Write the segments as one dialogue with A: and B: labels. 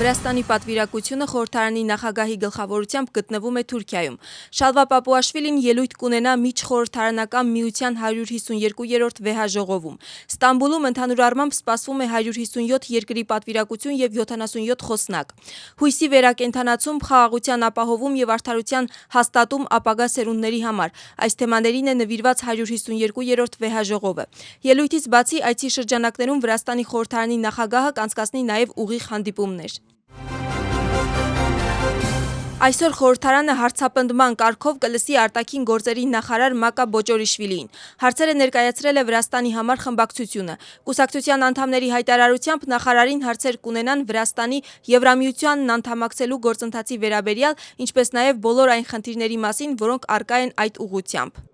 A: Վրաստանի պատվիրակությունը խորհրդարանի նախագահի գլխավորությամբ գտնվում է Թուրքիայում։ Շալվա Պապուաշվիլին ելույթ կունենա միջխորհրդարանական միության 152-րդ վեհաժողովում։ Ստամբուլում ընդհանուր առմամբ սպասվում է 157 երկրի պատվիրակություն եւ 77 խոսնակ։ Հույսի վերակենդանացում, խաղաղության ապահովում եւ արդարության հաստատում ապագա սերունդների համար։ Այս թեմաներին է նվիրված 152-րդ վեհաժողովը։ Ելույթից բացի այցի շրջանակներում Վրաստանի խորհրդարանի նախագահը կանցկացնի նաեւ ուղիղ հանդիպումներ։ Այսօր խորհրդարանը հարցապնդման կարգով կլսի արտաքին գործերի նախարար Մակա Բոճորիշվիլիին։ Հարցերը ներկայացրել է Վրաստանի համար խմբակցությունը։ Կուսակցության անդամների հայտարարությամբ նախարարին հարցեր կունենան Վրաստանի Եվրամիությանն անդամակցելու գործընթացի վերաբերյալ, ինչպես նաև բոլոր այն խնդիրների մասին, որոնք առկա են այդ ուղղությամբ։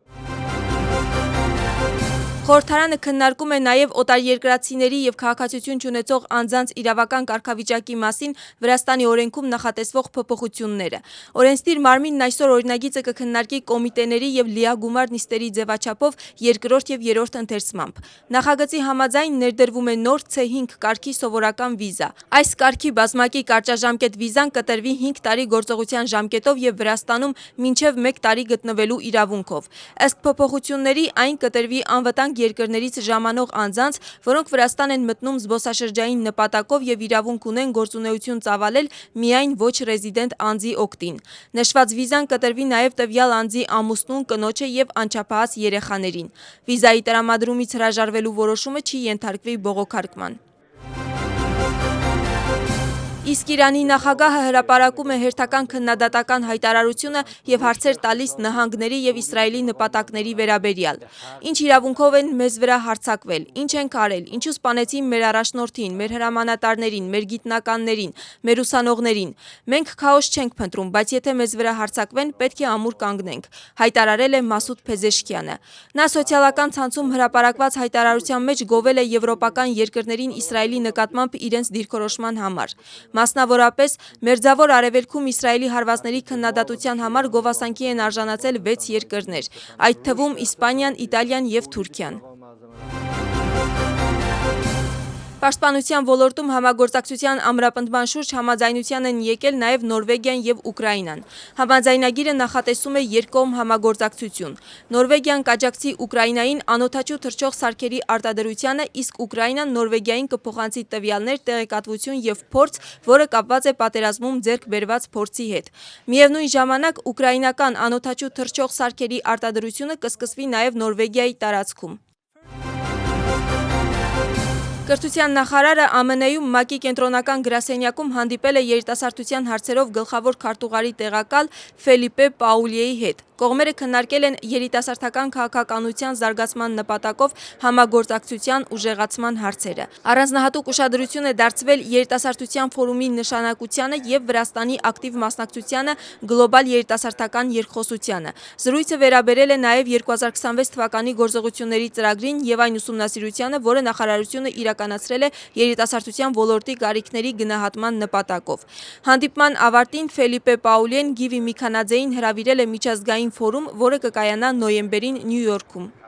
A: Խորհրդարանը քննարկում է նաև օտարերկրացիների եւ քաղաքացիություն չունեցող անձանց իրավական կարգավիճակի մասին Վրաստանի օրենքում նախատեսվող փոփոխությունները։ Օրենսդիր մարմինն այսօր օրինագիծը կքննարկի կոմիտեների եւ լիագումար նիստերի ձևաչափով երկրորդ եւ երրորդ ընթերցմամբ։ Նախագծի համաձայն ներդրվում է նոր C5 կարգի սովորական վիզա։ Այս կարգի բազմակի կարճաժամկետ վիզան կտրվի 5 տարի գործողության ժամկետով եւ Վրաստանում մինչեւ 1 տարի գտնվելու իրավունքով։ Ըստ փոփոխությունների այն կտրվի անվտանգ երկրներից ժամանող անձանց, որոնք Վրաստան են մտնում զբոսաշրջային նպատակով եւ իրավունք ունեն գործունեություն ծավալել միայն ոչ ռեզիդենտ անձի օգտին։ Նշված վիզան կտրվի նաեւ տվյալ անձի ամուսնուն, կնոջը եւ անչափահաս երեխաներին։ Վիզայի տրամադրումից հրաժարվելու որոշումը չի ենթարկվի բողոքարկման։ Իսկ Իրանի նախագահը հրապարակում է հերթական քննադատական հայտարարությունը եւ հարցեր տալիս նահանգների եւ Իսրայելի նպատակների վերաբերյալ։ Ինչ իրավունքով են մեզ վրա հարձակվել, ինչ ենք արել, ինչու սպանեցին մեր առաջնորդին, մեր հրամանատարներին, մեր գիտնականներին, մեր ուսանողներին։ Մենք քաոս չենք փնտրում, բայց եթե մեզ վրա հարձակվեն, պետք է ամուր կանգնենք, հայտարարել է Մասուդ Փեզեշքյանը։ Նա սոցիալական ցանցում հրապարակված հայտարարության մեջ գովել է եվրոպական երկրներին Իսրայելի նկատմամբ իրենց դիրքորոշման համար։ Մասնավորապես, Մերձավոր Արևելքում Իսրայելի հարվածների քննադատության համար գովասանքի են արժանացել 6 երկրներ, այդ թվում Իսպանիան, Իտալիան եւ Թուրքիան։ Պաշտպանության ոլորտում համագործակցության ամրապնդման շուրջ համաձայնության են եկել նաև Նորվեգիան եւ Ուկրաինան։ Համաձայնագիրը նախատեսում է երկկողմ համագործակցություն։ Նորվեգիան կաջակցի Ուկրաինային անօդաչու թռչող սարքերի արտադրությանը, իսկ Ուկրաինան Նորվեգիային կփոխանցի տվյալներ, տեղեկատվություն եւ փորձ, որը կապված է պատերազմում ձեռք բերված փորձի հետ։ Միևնույն ժամանակ ուկրաինական անօդաչու թռչող սարքերի արտադրությունը կսկսվի նաև Նորվեգիայի տարածքում։ Կրթության նախարարը ԱՄՆ-ում ՄԱԿ-ի կենտրոնական գրասենյակում հանդիպել է երիտասարդության հարցերով գլխավոր քարտուղարի տեղակալ Ֆելիպե Պաուլիեի հետ։ Կողմերը քննարկել են երիտասարդական քաղաքականության զարգացման նպատակով համագործակցության ուժեղացման հարցերը։ Առանձնահատուկ ուշադրություն է դարձվել երիտասարդության ֆորումի նշանակությանը եւ Վրաստանի ակտիվ մասնակցությանը գլոբալ երիտասարդական երկխոսությանը։ Զրույցը վերաբերել է նաեւ 2026 թվականի գործողությունների ծրագրին եւ այն ուսումնասիրությանը, որը նախարարությունը իրականացրել է երիտասարդության ոլորտի կարիքների գնահատման նպատակով։ Հանդիպման ավարտին Ֆելիպե Պաուլիեն Գիվի Միքանաձեին հրավիրել է միջազգային ֆորում, որը կկայանա նոյեմբերին Նյու Յորքում։